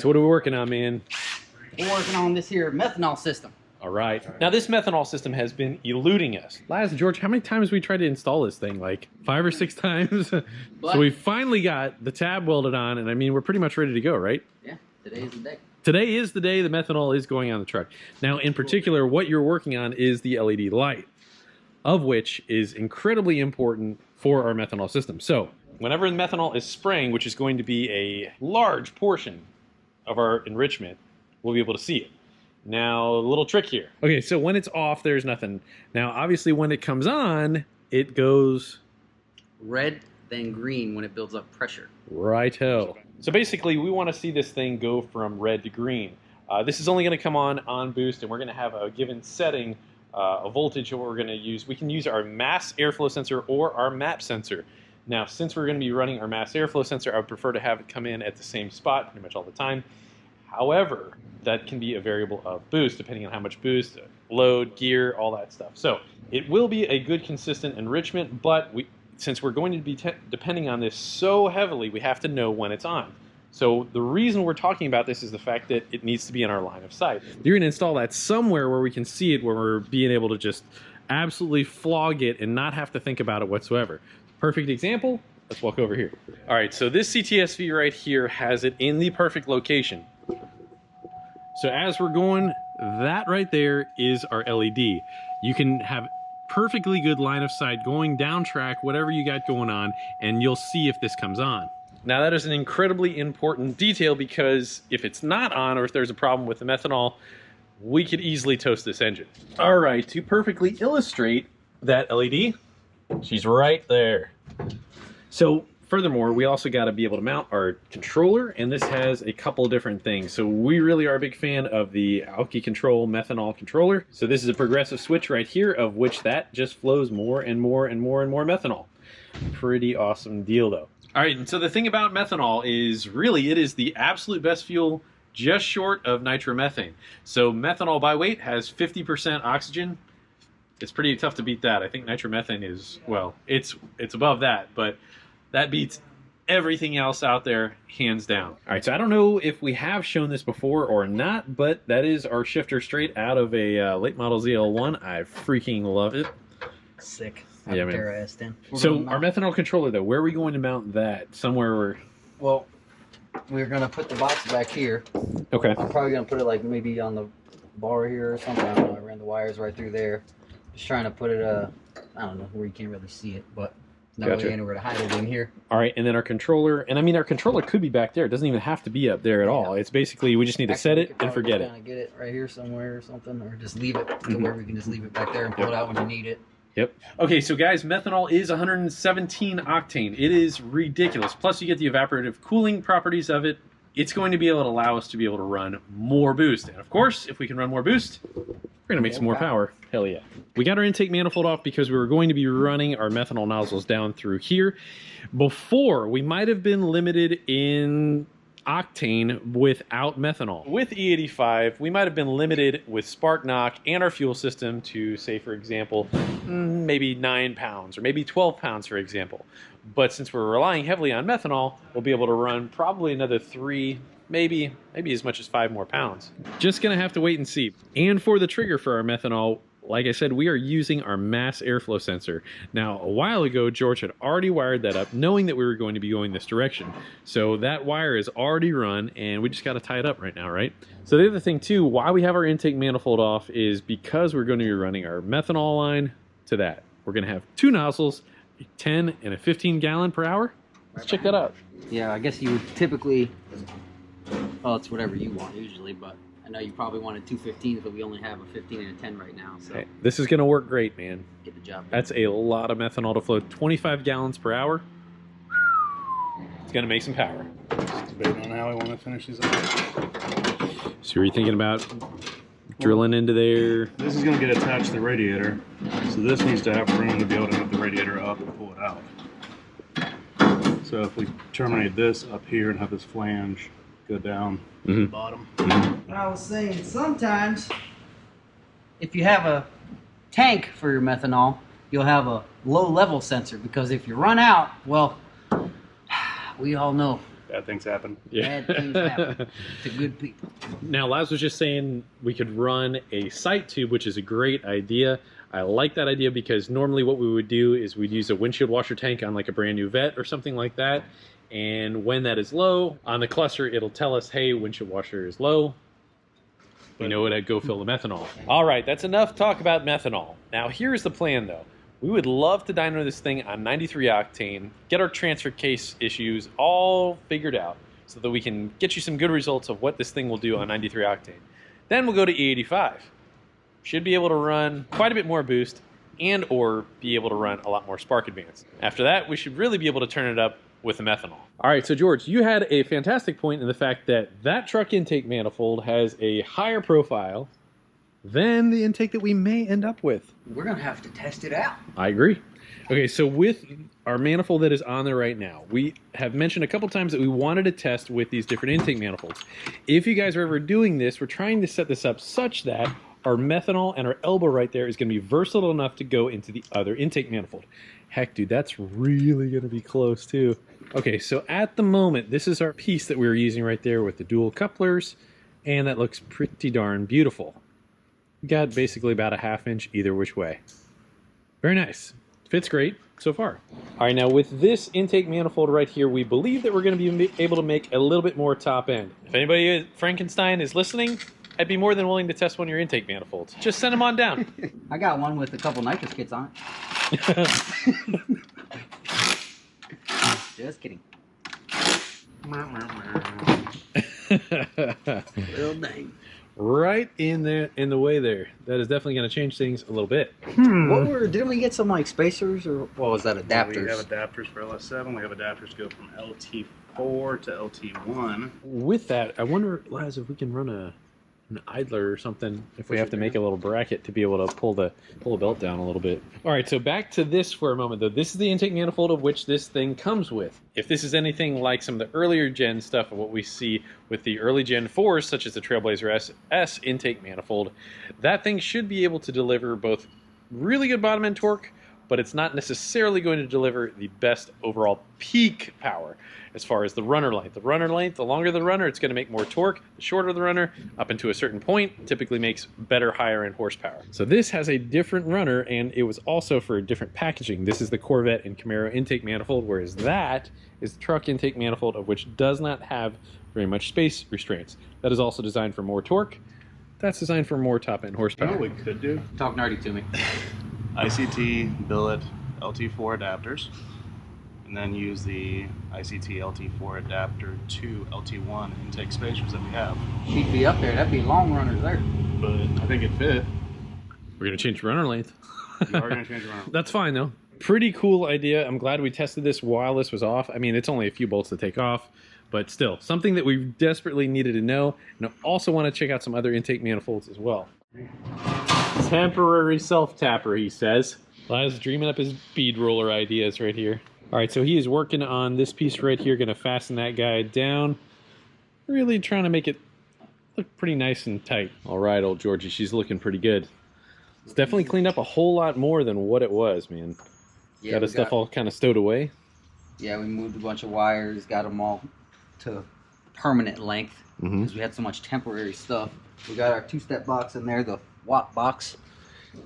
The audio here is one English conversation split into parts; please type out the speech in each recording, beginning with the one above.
so what are we working on, man? We're working on this here methanol system. All right. Now this methanol system has been eluding us. Last, George, how many times we tried to install this thing? Like 5 or 6 times? So we finally got the tab welded on, and I mean, we're pretty much ready to go, right? Yeah, today's the day. Today is the day the methanol is going on the truck. Now, in particular, what you're working on is the LED light, of which is incredibly important for our methanol system. So whenever the methanol is spraying, which is going to be a large portion of our enrichment, we'll be able to see it. Now, a little trick here. Okay, so when it's off, there's nothing. Now, obviously, when it comes on, it goes red, then green when it builds up pressure. Righto. So basically, we want to see this thing go from red to green. This is only going to come on boost, and we're going to have a given setting, a voltage that we're going to use. We can use our mass airflow sensor or our MAP sensor. Now, since we're going to be running our mass airflow sensor, I would prefer to have it come in at the same spot pretty much all the time. However, that can be a variable of boost, depending on how much boost, load, gear, all that stuff. So it will be a good, consistent enrichment, but since we're going to be depending on this so heavily, we have to know when it's on. So the reason we're talking about this is the fact that it needs to be in our line of sight. You're going to install that somewhere where we can see it, where we're being able to just absolutely flog it and not have to think about it whatsoever. Perfect example, let's walk over here. All right, so this CTSV right here has it in the perfect location. So as we're going, that right there is our LED. You can have perfectly good line of sight going down track, whatever you got going on, and you'll see if this comes on. Now that is an incredibly important detail, because if it's not on, or if there's a problem with the methanol, we could easily toast this engine. All right, to perfectly illustrate that LED, she's right there. So furthermore, we also got to be able to mount our controller, and this has a couple different things. So we really are a big fan of the Alky Control methanol controller. So this is a progressive switch right here, of which that just flows more and more and more and more methanol. Pretty awesome deal though. All right, and so the thing about methanol is really it is the absolute best fuel, just short of nitromethane. So methanol by weight has 50% oxygen. It's pretty tough to beat that. I think nitromethane is, well, it's above that, but that beats everything else out there, hands down. All right, so I don't know if we have shown this before or not, but that is our shifter straight out of a late model ZL1. I freaking love it. Sick. Yeah, man. S10. So our methanol controller, though, where are we going to mount that? Somewhere where... Well, we're going to put the box back here. Okay. I'm probably going to put it like maybe on the bar here or something. I don't know. I ran the wires right through there. Just trying to put it, I don't know, where you can't really see it, but no way anywhere to hide it in here. All right, and then our controller, and I mean, our controller could be back there. It doesn't even have to be up there at all. It's basically, we just need to set it and forget it. Get it right here somewhere or something, or just leave it to where we can just leave it back there and pull it out when you need it. Yep. Okay, so guys, methanol is 117 octane. It is ridiculous. Plus, you get the evaporative cooling properties of it. It's going to be able to allow us to be able to run more boost. And of course, if we can run more boost, we're going to make some more power. Hell yeah. We got our intake manifold off because we were going to be running our methanol nozzles down through here. Before, we might have been limited in octane without methanol. With E85, we might have been limited with spark knock and our fuel system to, say, for example, maybe 9 pounds or maybe 12 pounds, for example. But since we're relying heavily on methanol, we'll be able to run probably another 3, maybe as much as 5 more pounds. Just gonna have to wait and see. And for the trigger for our methanol, like I said, we are using our mass airflow sensor. Now, a while ago, George had already wired that up, knowing that we were going to be going this direction. So that wire is already run, and we just got to tie it up right now, right? So the other thing, too, why we have our intake manifold off is because we're going to be running our methanol line to that. We're going to have 2 nozzles, a 10 and a 15 gallon per hour. Let's check that out. Yeah, I guess you would typically, well, it's whatever you want usually, but I know you probably wanted 2 15s, but we only have a 15 and a 10 right now. So hey, this is going to work great, man. Get the job done. That's a lot of methanol to flow. 25 gallons per hour. It's going to make some power. Just debating on how I want to finish these up. So are you thinking about drilling into there? This is going to get attached to the radiator, so this needs to have room to be able to hook the radiator up and pull it out. So if we terminate this up here and have this flange go down to the bottom. I was saying sometimes if you have a tank for your methanol, you'll have a low level sensor, because if you run out, well, we all know Bad things happen. Yeah. Bad things happen to good people. Now, Laz was just saying we could run a sight tube, which is a great idea. I like that idea because normally what we would do is we'd use a windshield washer tank on like a brand new Vet or something like that. And when that is low, on the cluster, it'll tell us, hey, windshield washer is low. We know to go fill the methanol. All right, that's enough talk about methanol. Now, here's the plan, though. We would love to dyno this thing on 93 octane, get our transfer case issues all figured out so that we can get you some good results of what this thing will do on 93 octane. Then we'll go to E85. Should be able to run quite a bit more boost and or be able to run a lot more spark advance. After that, we should really be able to turn it up with the methanol. All right, so George, you had a fantastic point in the fact that that truck intake manifold has a higher profile than the intake that we may end up with. We're gonna have to test it out. I agree. Okay, so with our manifold that is on there right now, we have mentioned a couple times that we wanted to test with these different intake manifolds. If you guys are ever doing this, we're trying to set this up such that our methanol and our elbow right there is going to be versatile enough to go into the other intake manifold. Heck, dude, that's really going to be close too. Okay, so at the moment, this is our piece that we were using right there with the dual couplers, and that looks pretty darn beautiful. We got basically about a 1/2 inch either which way. Very nice. Fits great so far. All right, now with this intake manifold right here, we believe that we're going to be able to make a little bit more top end. If anybody at Frankenstein is listening, I'd be more than willing to test one of your intake manifolds. Just send them on down. I got one with a couple nitrous kits on it. Just kidding. Well, dang. Right in the way there. That is definitely going to change things a little bit. Didn't we get some like spacers or what was that, adapters? We have adapters for LS7. We have adapters go from LT4 to LT1. With that, I wonder, Laz, if we can run an idler or something, if we have to make a little bracket to be able to pull the belt down a little bit. All right, so back to this for a moment, though. This is the intake manifold of which this thing comes with. If this is anything like some of the earlier gen stuff of what we see with the early gen 4s, such as the Trailblazer S intake manifold, that thing should be able to deliver both really good bottom end torque, but it's not necessarily going to deliver the best overall peak power as far as the runner length. The runner length, the longer the runner, it's going to make more torque. The shorter the runner, up into a certain point, typically makes better higher end horsepower. So this has a different runner, and it was also for different packaging. This is the Corvette and Camaro intake manifold, whereas that is the truck intake manifold, of which does not have very much space restraints. That is also designed for more torque. That's designed for more top end horsepower. You know what we could do? Talk nerdy to me. ICT billet LT4 adapters, and then use the ICT LT4 adapter to LT1 intake spacers that we have. She'd be up there. That'd be long runners there. But I think it fit. We're going to change runner length. You are going to change around. That's fine, though. Pretty cool idea. I'm glad we tested this while this was off. I mean, it's only a few bolts to take off, but still, something that we desperately needed to know. And I also want to check out some other intake manifolds as well. Temporary self-tapper, he says. Laz dreaming up his bead roller ideas right here. All right, so he is working on this piece right here, going to fasten that guy down. Really trying to make it look pretty nice and tight. All right, old Georgie, she's looking pretty good. It's definitely cleaned up a whole lot more than what it was, man. Yeah, got his stuff all kind of stowed away. Yeah, we moved a bunch of wires, got them all to permanent length because we had so much temporary stuff. We got our two-step box in there, the Wat Box.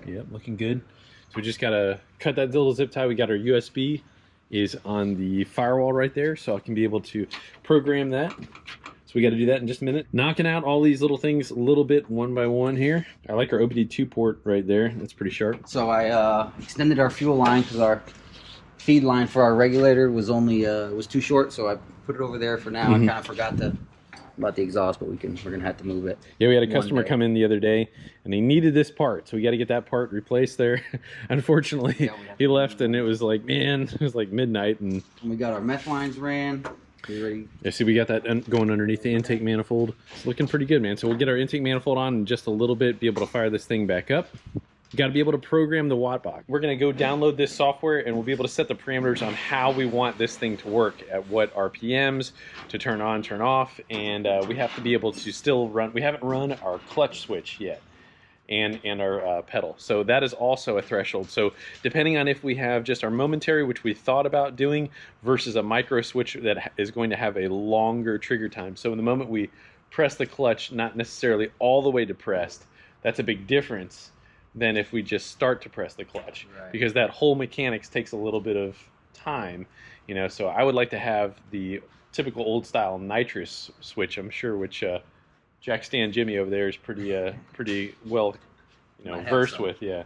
Yep, looking good. So we just got to cut that little zip tie. We got our USB is on the firewall right there, so I can be able to program that. So we got to do that in just a minute. Knocking out all these little things a little bit one by one here. I like our OBD2 port right there. That's pretty sharp. So I extended our fuel line because our feed line for our regulator was only was too short, so I put it over there for now. I kind of forgot about the exhaust, but we're gonna have to move it. Yeah, we had a customer come in the other day, and they needed this part, so we got to get that part replaced there. Unfortunately, Yeah, he left, and it was like, man, it was like midnight, and we got our meth lines ran. We ready? yeah, see, we got that going underneath the intake manifold. It's looking pretty good, man. So we'll get our intake manifold on in just a little bit, be able to fire this thing back up. You got to be able to program the Wat Box. We're going to go download this software, and we'll be able to set the parameters on how we want this thing to work, at what RPMs to turn on, turn off, and we have to be able to still run. We haven't run our clutch switch yet. and our pedal. So that is also a threshold. So depending on if we have just our momentary, which we thought about doing, versus a micro switch that is going to have a longer trigger time. So in the moment we press the clutch, not necessarily all the way depressed, that's a big difference than if we just start to press the clutch, right, because that whole mechanics takes a little bit of time, you know. So I would like to have the typical old style nitrous switch, I'm sure, which Jack Stan Jimmy over there is pretty well, you know, versed with. Yeah.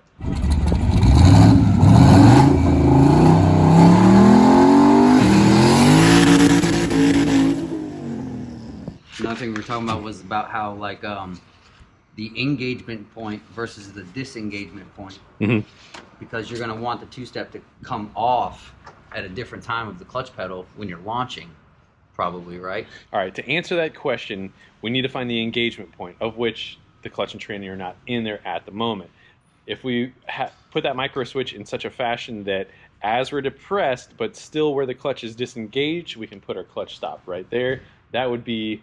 Another thing we were talking about was about how like the engagement point versus the disengagement point, because you're going to want the two-step to come off at a different time of the clutch pedal when you're launching, probably, right? All right, to answer that question, we need to find the engagement point, of which the clutch and tranny are not in there at the moment. If we put that micro switch in such a fashion that as we're depressed but still where the clutch is disengaged, we can put our clutch stop right there. That would be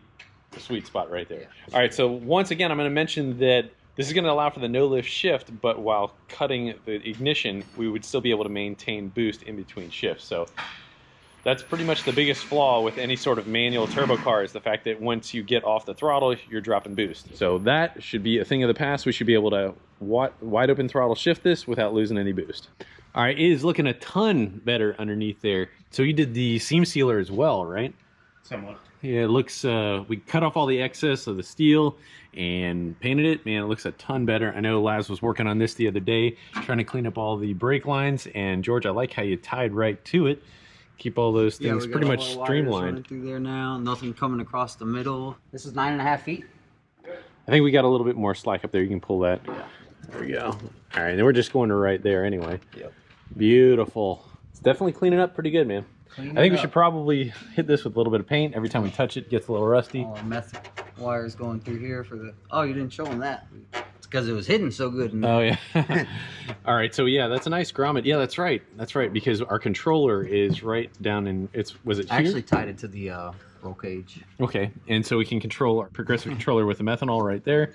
the sweet spot right there. Yeah. All right, so once again, I'm going to mention that this is going to allow for the no-lift shift, but while cutting the ignition, we would still be able to maintain boost in between shifts. So that's pretty much the biggest flaw with any sort of manual turbo car, is the fact that once you get off the throttle, you're dropping boost. So that should be a thing of the past. We should be able to wide open throttle shift this without losing any boost. All right, it is looking a ton better underneath there. So you did the seam sealer as well, right? Somewhat. Yeah, it looks, we cut off all the excess of the steel and painted it. Man, it looks a ton better. I know Laz was working on this the other day, trying to clean up all the brake lines. And George, I like how you tied right to it. Keep all those things pretty much streamlined. Through there now, nothing coming across the middle. This is 9.5 feet. I think we got a little bit more slack up there. You can pull that. Yeah. There we go. All right, then we're just going to right there anyway. Yep. Beautiful. It's definitely cleaning up pretty good, man. I think we should probably hit this with a little bit of paint. Every time we touch it, it gets a little rusty. Oh, meth wires going through here for the... Oh, you didn't show them that. It's because it was hidden so good. Oh, yeah. All right, so yeah, that's a nice grommet. Yeah, that's right. That's right, because our controller is right down in... Was it here? I actually tied it to the roll cage. Okay, and so we can control our progressive controller with the methanol right there.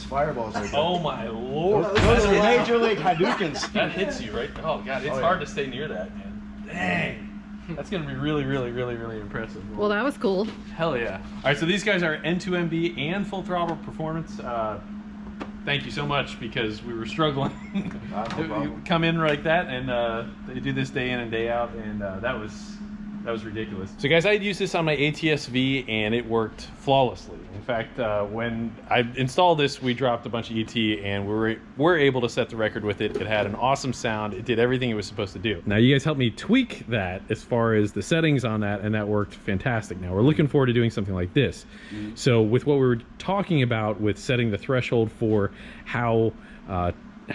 Fireballs right there. Oh my lord. Those are Major League Hadoukens. That hits you, right? Oh god, it's hard to stay near that, man. Dang. That's gonna be really, really, really, really impressive. Well, that was cool. Hell yeah. Alright, so these guys are N2MB and full throttle performance. Thank you so much, because we were struggling. No problem. Come in like that, and they do this day in and day out, and that was ridiculous. So guys, I had used this on my ATS-V and it worked flawlessly. In fact, when I installed this, we dropped a bunch of ET and we were able to set the record with it. It had an awesome sound. It did everything it was supposed to do. Now you guys helped me tweak that as far as the settings on that, and that worked fantastic. Now we're looking forward to doing something like this. So with what we were talking about with setting the threshold for how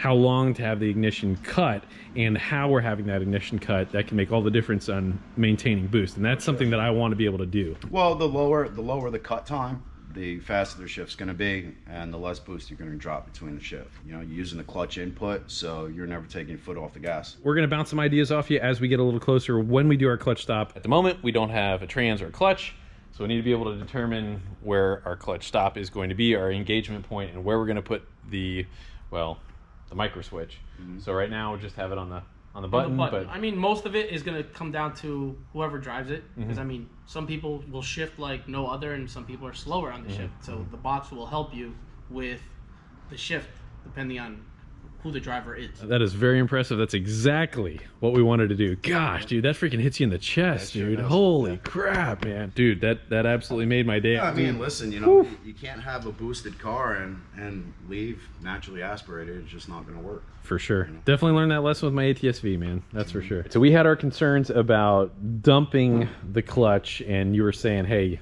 long to have the ignition cut and how we're having that ignition cut, that can make all the difference on maintaining boost. And that's something that I want to be able to do. Well, the lower the cut time, the faster the shift's going to be, and the less boost you're going to drop between the shift. You know, you're using the clutch input, so you're never taking your foot off the gas. We're going to bounce some ideas off you as we get a little closer when we do our clutch stop. At the moment, we don't have a trans or a clutch, so we need to be able to determine where our clutch stop is going to be, our engagement point, and where we're going to put the micro switch. So right now we'll just have it on the button. But I mean, most of it is going to come down to whoever drives it, because I mean, some people will shift like no other, and some people are slower on the shift. So the box will help you with the shift depending on who the driver is. That is very impressive. That's exactly what we wanted to do. Gosh, dude, that freaking hits you in the chest, Yeah, sure dude. does. Holy crap, man. Dude, that absolutely made my day. Yeah, I mean, listen, you know, you can't have a boosted car and leave naturally aspirated. It's just not going to work. For sure. Definitely learned that lesson with my ATS-V, man. That's for sure. So we had our concerns about dumping the clutch, and you were saying, hey,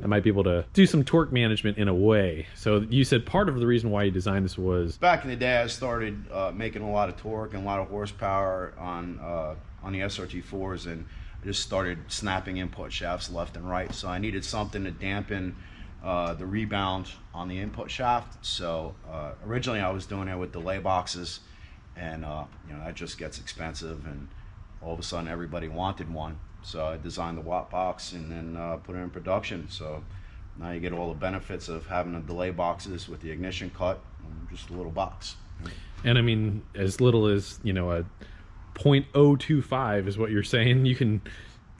I might be able to do some torque management in a way. So you said part of the reason why you designed this was... Back in the day, I started making a lot of torque and a lot of horsepower on the SRT4s, and I just started snapping input shafts left and right. So I needed something to dampen the rebound on the input shaft. So originally I was doing it with delay boxes, and you know, that just gets expensive, and all of a sudden everybody wanted one. So I designed the Wat Box and then put it in production. So now you get all the benefits of having the delay boxes with the ignition cut and just a little box. And I mean, as little as, you know, a 0.025 is what you're saying. You can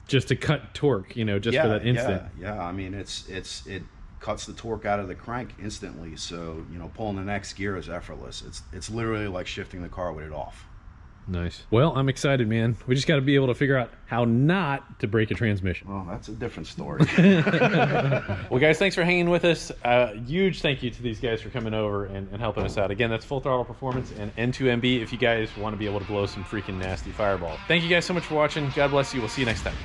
just to cut torque, you know, just for that instant. Yeah. I mean, it cuts the torque out of the crank instantly. So, you know, pulling the next gear is effortless. It's literally like shifting the car with it off. Nice. Well, I'm excited, man. We just got to be able to figure out how not to break a transmission. Well, that's a different story. Well, guys, thanks for hanging with us. Huge thank you to these guys for coming over and helping us out. Again, that's Full Throttle Performance and N2MB if you guys want to be able to blow some freaking nasty fireball. Thank you guys so much for watching. God bless you. We'll see you next time.